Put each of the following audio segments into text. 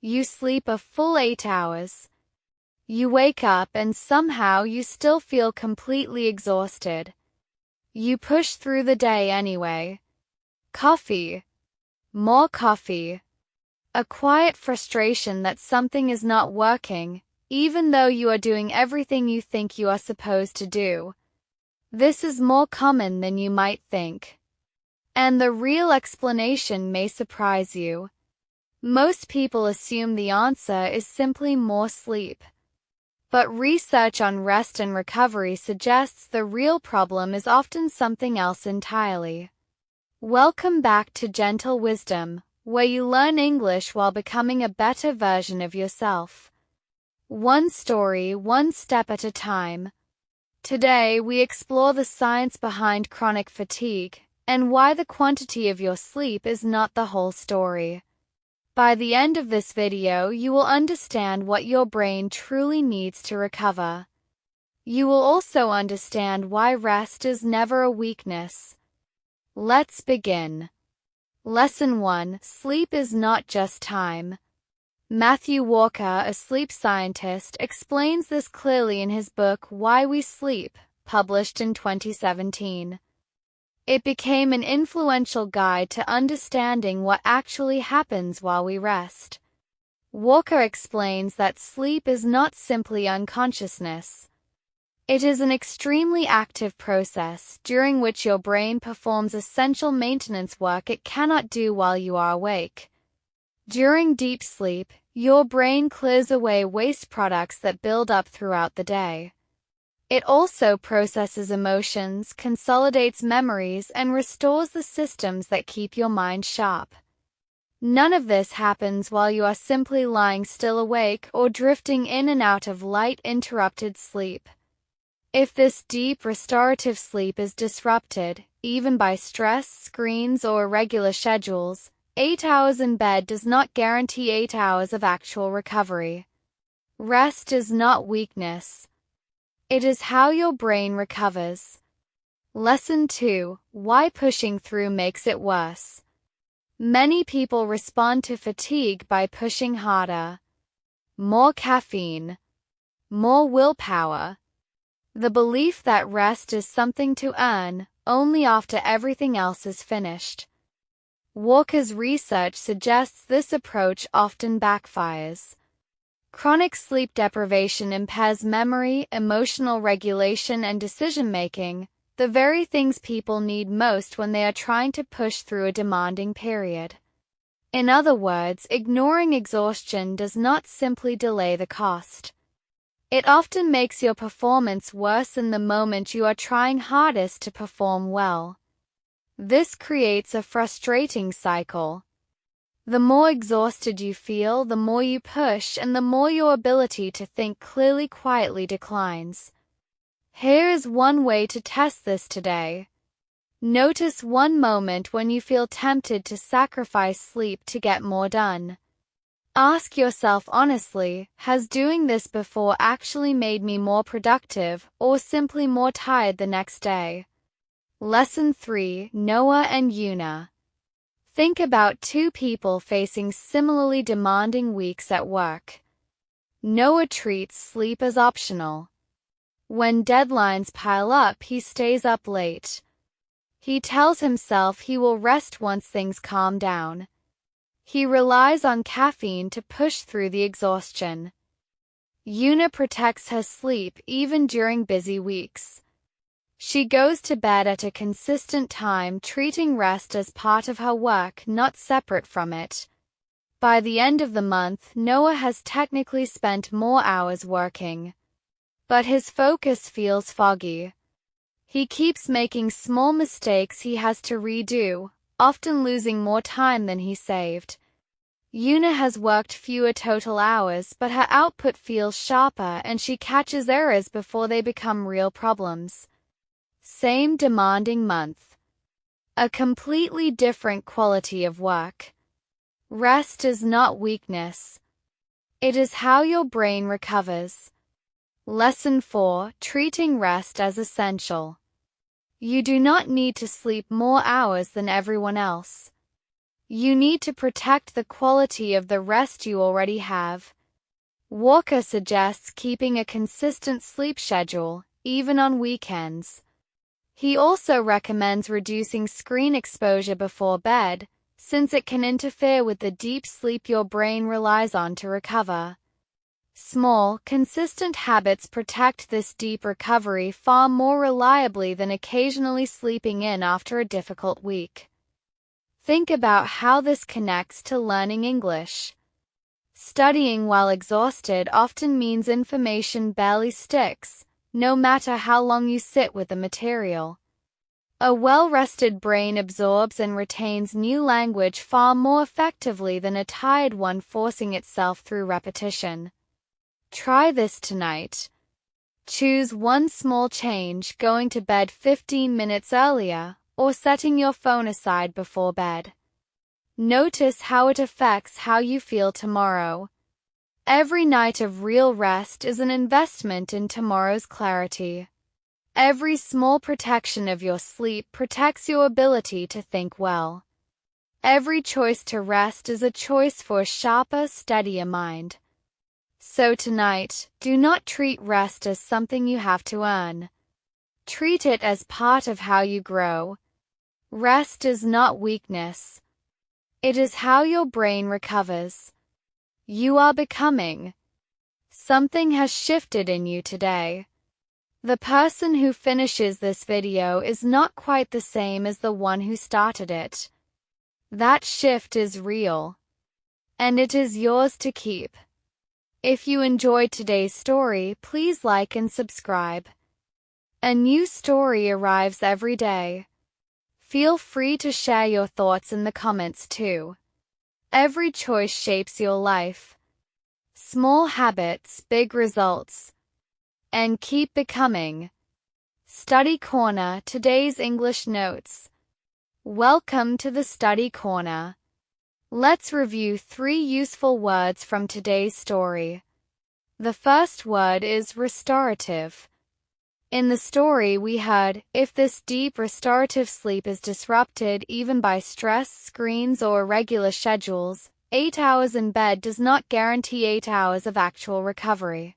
You sleep a full 8 hours. You wake up and somehow you still feel completely exhausted. You push through the day anyway. Coffee. More coffee. A quiet frustration that something is not working, even though you are doing everything you think you are supposed to do. This is more common than you might think. And the real explanation may surprise you. Most people assume the answer is simply more sleep. But research on rest and recovery suggests the real problem is often something else entirely. Welcome back to Gentle Wisdom, where you learn English while becoming a better version of yourself. One story, one step at a time. Today we explore the science behind chronic fatigue and why the quantity of your sleep is not the whole story. By the end of this video, you will understand what your brain truly needs to recover. You will also understand why rest is never a weakness. Let's begin. Lesson 1: Sleep is not just time. Matthew Walker, a sleep scientist, explains this clearly in his book Why We Sleep, published in 2017. It became an influential guide to understanding what actually happens while we rest. Walker explains that sleep is not simply unconsciousness. It is an extremely active process during which your brain performs essential maintenance work it cannot do while you are awake. During deep sleep, your brain clears away waste products that build up throughout the day. It also processes emotions, consolidates memories, and restores the systems that keep your mind sharp. None of this happens while you are simply lying still awake or drifting in and out of light, interrupted sleep. If this deep, restorative sleep is disrupted, even by stress, screens, or irregular schedules, 8 hours in bed does not guarantee 8 hours of actual recovery. Rest is not weakness. It is how your brain recovers. Lesson 2: Why pushing through makes it worse. Many people respond to fatigue by pushing harder. More caffeine. More willpower. The belief that rest is something to earn only after everything else is finished. Walker's research suggests this approach often backfires. Chronic sleep deprivation impairs memory, emotional regulation, and decision-making, the very things people need most when they are trying to push through a demanding period. In other words, ignoring exhaustion does not simply delay the cost. It often makes your performance worse in the moment you are trying hardest to perform well. This creates a frustrating cycle. The more exhausted you feel, the more you push, and the more your ability to think clearly quietly declines. Here is one way to test this today. Notice one moment when you feel tempted to sacrifice sleep to get more done. Ask yourself honestly, has doing this before actually made me more productive or simply more tired the next day? Lesson 3: Noah and Yuna. Think about two people facing similarly demanding weeks at work. Noah treats sleep as optional. When deadlines pile up, he stays up late. He tells himself he will rest once things calm down. He relies on caffeine to push through the exhaustion. Yuna protects her sleep even during busy weeks. She goes to bed at a consistent time, treating rest as part of her work, not separate from it. By the end of the month, Noah has technically spent more hours working. But his focus feels foggy. He keeps making small mistakes he has to redo, often losing more time than he saved. Yuna has worked fewer total hours, but her output feels sharper and she catches errors before they become real problems. Same demanding month. A completely different quality of work. Rest is not weakness. It is how your brain recovers. Lesson 4: Treating rest as essential. You do not need to sleep more hours than everyone else. You need to protect the quality of the rest you already have. Walker suggests keeping a consistent sleep schedule, even on weekends. He also recommends reducing screen exposure before bed, since it can interfere with the deep sleep your brain relies on to recover. Small, consistent habits protect this deep recovery far more reliably than occasionally sleeping in after a difficult week. Think about how this connects to learning English. Studying while exhausted often means information barely sticks, no matter how long you sit with the material. A well-rested brain absorbs and retains new language far more effectively than a tired one forcing itself through repetition. Try this tonight. Choose one small change: going to bed 15 minutes earlier, or setting your phone aside before bed. Notice how it affects how you feel tomorrow. Every night of real rest is an investment in tomorrow's clarity. Every small protection of your sleep protects your ability to think well. Every choice to rest is a choice for a sharper, steadier mind. So tonight, do not treat rest as something you have to earn. Treat it as part of how you grow. Rest is not weakness. It is how your brain recovers. You are becoming. Something has shifted in you today. The person who finishes this video is not quite the same as the one who started it. That shift is real. And it is yours to keep. If you enjoyed today's story, please like and subscribe. A new story arrives every day. Feel free to share your thoughts in the comments too. Every choice shapes your life. Small habits, big results. And keep becoming. Study Corner, today's English notes. Welcome to the Study Corner. Let's review 3 useful words from today's story. The first word is restorative. In the story we heard, if this deep restorative sleep is disrupted even by stress, screens, or irregular schedules, 8 hours in bed does not guarantee 8 hours of actual recovery.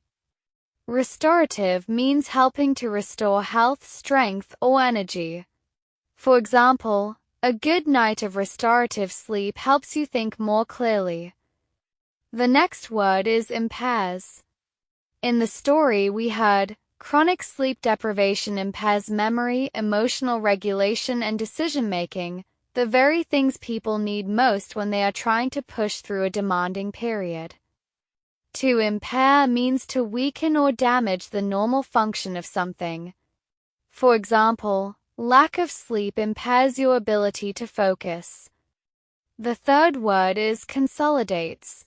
Restorative means helping to restore health, strength, or energy. For example, a good night of restorative sleep helps you think more clearly. The next word is impairs. In the story we heard, chronic sleep deprivation impairs memory, emotional regulation, and decision-making, the very things people need most when they are trying to push through a demanding period. To impair means to weaken or damage the normal function of something. For example, lack of sleep impairs your ability to focus. The third word is consolidates.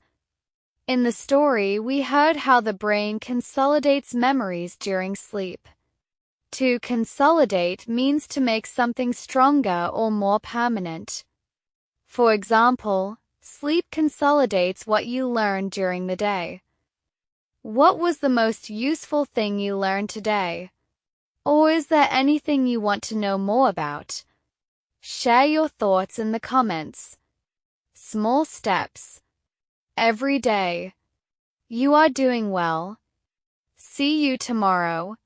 In the story, we heard how the brain consolidates memories during sleep. To consolidate means to make something stronger or more permanent. For example, sleep consolidates what you learned during the day. What was the most useful thing you learned today? Or is there anything you want to know more about? Share your thoughts in the comments. Small steps. Every day. You are doing well. See you tomorrow.